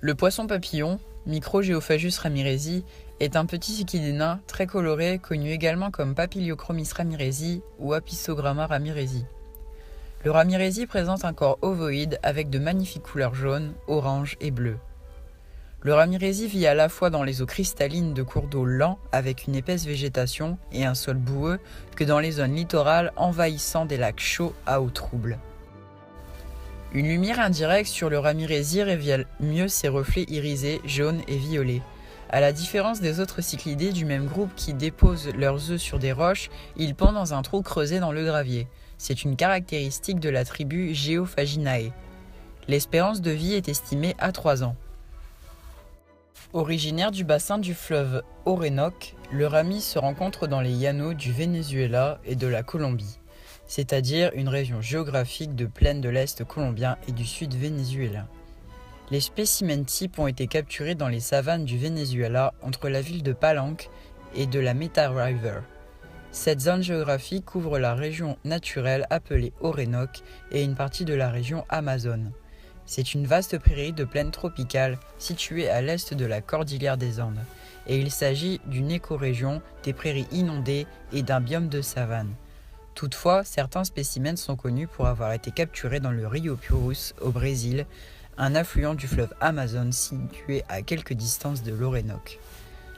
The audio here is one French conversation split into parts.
Le poisson papillon, Microgéophagus ramirezi, est un petit cyclidénin très coloré connu également comme Papiliochromis ramirezi ou Apistogramma ramirezi. Le ramirezi présente un corps ovoïde avec de magnifiques couleurs jaunes, orange et bleues. Le ramirezi vit à la fois dans les eaux cristallines de cours d'eau lents avec une épaisse végétation et un sol boueux que dans les zones littorales envahissant des lacs chauds à eau trouble. Une lumière indirecte sur le ramirezi révèle mieux ses reflets irisés, jaunes et violets. À la différence des autres cyclidés du même groupe qui déposent leurs œufs sur des roches, ils pondent dans un trou creusé dans le gravier. C'est une caractéristique de la tribu Geophaginae. L'espérance de vie est estimée à 3 ans. Originaire du bassin du fleuve Orénoque, le rami se rencontre dans les llanos du Venezuela et de la Colombie, c'est-à-dire une région géographique de plaine de l'Est colombien et du sud vénézuélien. Les spécimens types ont été capturés dans les savanes du Venezuela entre la ville de Palenque et de la Meta River. Cette zone géographique couvre la région naturelle appelée Orénoque et une partie de la région Amazone. C'est une vaste prairie de plaine tropicale située à l'est de la cordillère des Andes, et il s'agit d'une écorégion des prairies inondées et d'un biome de savane. Toutefois, certains spécimens sont connus pour avoir été capturés dans le Rio Purus au Brésil, un affluent du fleuve Amazone situé à quelques distances de l'Orénoque.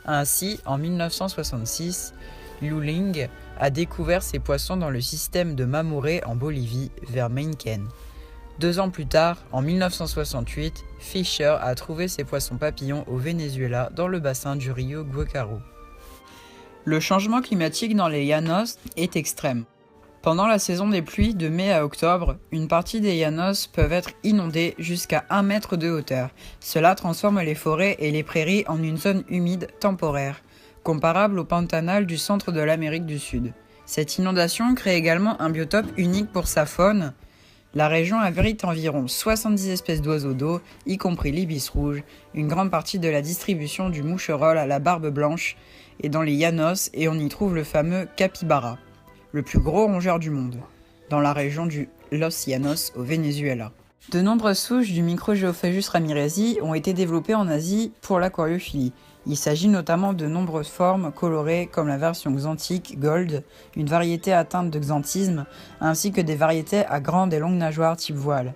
Ainsi, en 1966, Luling a découvert ces poissons dans le système de Mamoré en Bolivie, vers Mainquén. 2 ans plus tard, en 1968, Fisher a trouvé ces poissons papillons au Venezuela dans le bassin du Rio Guácaro. Le changement climatique dans les llanos est extrême. Pendant la saison des pluies de mai à octobre, une partie des llanos peuvent être inondées jusqu'à 1 mètre de hauteur. Cela transforme les forêts et les prairies en une zone humide temporaire, comparable au pantanal du centre de l'Amérique du Sud. Cette inondation crée également un biotope unique pour sa faune. La région abrite environ 70 espèces d'oiseaux d'eau, y compris l'ibis rouge, une grande partie de la distribution du moucherolle à la barbe blanche est dans les llanos et on y trouve le fameux capybara, le plus gros rongeur du monde, dans la région du Los Llanos au Venezuela. De nombreuses souches du Microgéophagus ramirezi ont été développées en Asie pour l'aquariophilie. Il s'agit notamment de nombreuses formes colorées comme la version xanthique Gold, une variété atteinte de xanthisme, ainsi que des variétés à grandes et longues nageoires type voile.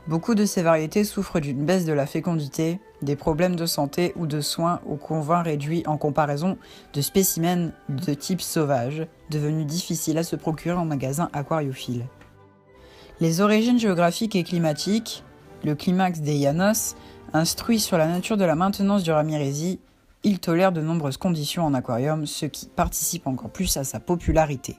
Beaucoup de ces variétés souffrent d'une baisse de la fécondité, des problèmes de santé ou de soins au convent réduit en comparaison de spécimens de type sauvage, devenus difficiles à se procurer en magasin aquariophile. Les origines géographiques et climatiques, le climax des llanos, instruit sur la nature de la maintenance du ramirezi, il tolère de nombreuses conditions en aquarium, ce qui participe encore plus à sa popularité,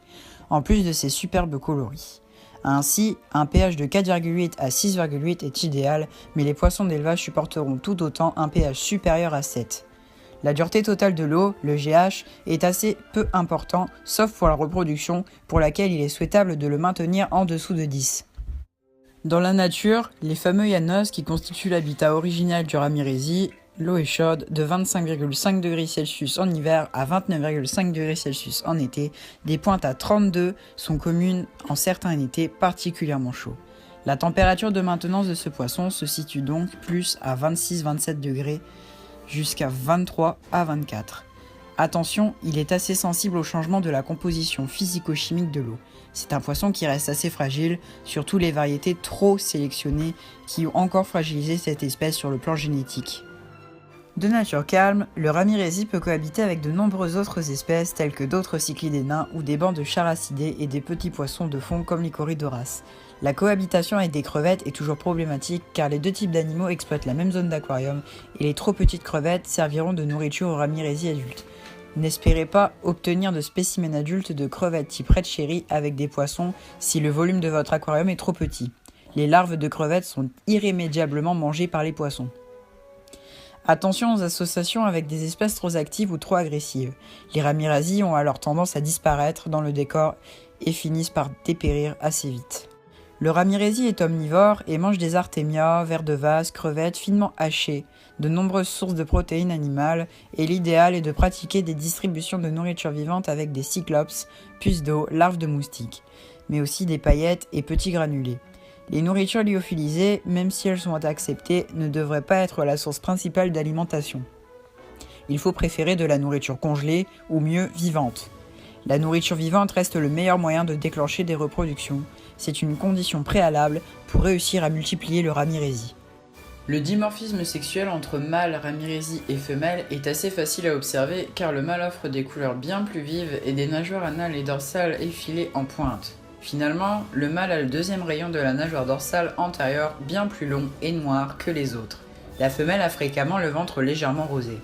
en plus de ses superbes coloris. Ainsi, un pH de 4,8 à 6,8 est idéal, mais les poissons d'élevage supporteront tout autant un pH supérieur à 7. La dureté totale de l'eau, le GH, est assez peu important, sauf pour la reproduction, pour laquelle il est souhaitable de le maintenir en dessous de 10. Dans la nature, les fameux llanos qui constituent l'habitat original du ramirezi, l'eau est chaude de 25,5 degrés Celsius en hiver à 29,5 degrés Celsius en été. Des pointes à 32 sont communes en certains étés particulièrement chauds. La température de maintenance de ce poisson se situe donc plus à 26-27 degrés jusqu'à 23 à 24. Attention, il est assez sensible au changement de la composition physico-chimique de l'eau. C'est un poisson qui reste assez fragile, surtout les variétés trop sélectionnées qui ont encore fragilisé cette espèce sur le plan génétique. De nature calme, le ramirezi peut cohabiter avec de nombreuses autres espèces telles que d'autres cyclidés ou des bancs de characidés et des petits poissons de fond comme les corydoras. La cohabitation avec des crevettes est toujours problématique car les deux types d'animaux exploitent la même zone d'aquarium et les trop petites crevettes serviront de nourriture au ramirezi adulte. N'espérez pas obtenir de spécimens adultes de crevettes type red cherry avec des poissons si le volume de votre aquarium est trop petit. Les larves de crevettes sont irrémédiablement mangées par les poissons. Attention aux associations avec des espèces trop actives ou trop agressives. Les ramirezi ont alors tendance à disparaître dans le décor et finissent par dépérir assez vite. Le ramirezi est omnivore et mange des artémias, vers de vase, crevettes finement hachées, de nombreuses sources de protéines animales et l'idéal est de pratiquer des distributions de nourriture vivante avec des cyclopes, puces d'eau, larves de moustiques, mais aussi des paillettes et petits granulés. Les nourritures lyophilisées, même si elles sont acceptées, ne devraient pas être la source principale d'alimentation. Il faut préférer de la nourriture congelée ou mieux vivante. La nourriture vivante reste le meilleur moyen de déclencher des reproductions. C'est une condition préalable pour réussir à multiplier le ramirezi. Le dimorphisme sexuel entre mâle, ramirezi et femelle est assez facile à observer car le mâle offre des couleurs bien plus vives et des nageoires anales et dorsales effilées en pointe. Finalement, le mâle a le deuxième rayon de la nageoire dorsale antérieure bien plus long et noir que les autres. La femelle a fréquemment le ventre légèrement rosé.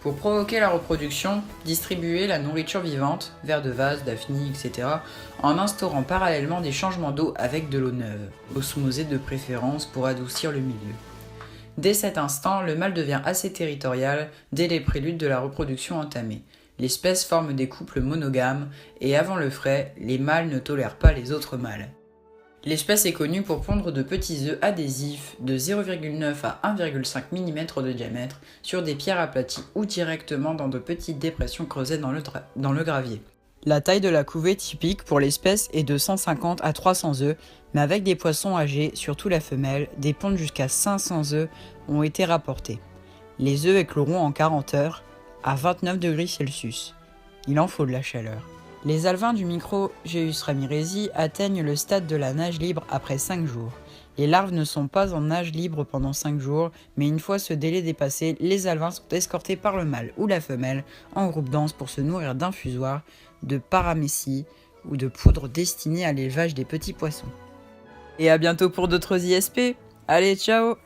Pour provoquer la reproduction, distribuez la nourriture vivante, vers de vase, daphnie, etc., en instaurant parallèlement des changements d'eau avec de l'eau neuve, osmosée de préférence pour adoucir le milieu. Dès cet instant, le mâle devient assez territorial dès les préludes de la reproduction entamée. L'espèce forme des couples monogames et avant le frai, les mâles ne tolèrent pas les autres mâles. L'espèce est connue pour pondre de petits œufs adhésifs de 0,9 à 1,5 mm de diamètre sur des pierres aplaties ou directement dans de petites dépressions creusées dans le gravier. La taille de la couvée typique pour l'espèce est de 150 à 300 œufs, mais avec des poissons âgés, surtout la femelle, des pontes jusqu'à 500 œufs ont été rapportés. Les œufs écloront en 40 heures à 29 degrés Celsius. Il en faut de la chaleur. Les alevins du Microgeus ramirezi atteignent le stade de la nage libre après 5 jours. Les larves ne sont pas en nage libre pendant 5 jours, mais une fois ce délai dépassé, les alevins sont escortés par le mâle ou la femelle en groupe dense pour se nourrir d'infusoires, de paramécies ou de poudre destinée à l'élevage des petits poissons. Et à bientôt pour d'autres ISP. Allez, ciao!